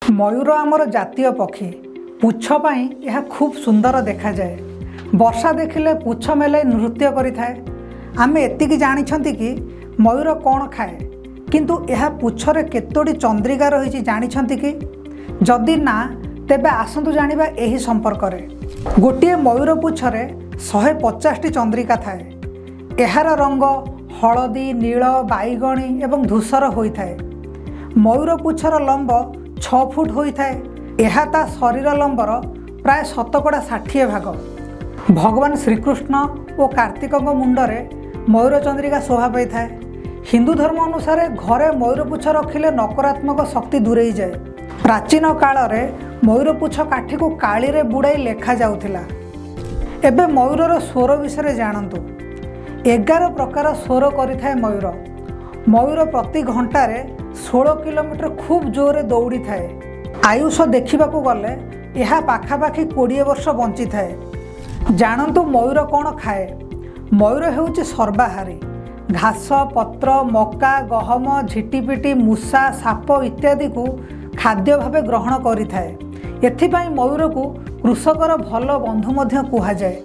मयूर आमर जातीय पक्षी पुछ पाई यह खूब सुंदर देखा जाए। वर्षा देखिले पुछ मेले नृत्य करिथाए। आमे एतिकी जानिछंती कि मयूर कौन खाए, किंतु यह पुछरे केतोटी चंद्रिका रही जानिछंती कि? जदि ना तेबे आसंतु जानिबा एही संपर्क रे। गोटिए मयूर पुछरे 150टी चंद्रिका थाए। एहार रंग हलदी, नील, बाईगणी एवं धूसर होइथाए। मयूर पुछर लंब 6 फुट होइथाए। एहा ता शरीर लंबर प्राय 60 भाग। भगवान श्रीकृष्ण और कार्तिक मुंडरे मयूर चंद्रिका शोभा पाई थाए। हिंदू धर्म अनुसार घरे मयूर पुछ रखिले नकारात्मक शक्ति दूरेई जाए। प्राचीन काल रे मयूर पुछ काठी को काली रे बुड़ाई लेखा जाउथिला। एबे मयूरर स्वर विषय जानतु। 11 प्रकार स्वर करिथाए मयूर। मयूर प्रति घंटारे 16 किलोमीटर खूब जोरे दौड़ी थाए। आयुष देखा गले यह पाखापाखि 20 वर्ष बंची थाए। जानतु मयूर कौन खाए? मयूर हेउची सर्वाहारी। घास, पत्र, मका, गहम, झिटिपिटी, मूषा, साप इत्यादि को खाद्य भावे ग्रहण करिथाए। एथिपाई मयूर को कृषकर भल बंधु मध्य कुहा जाए।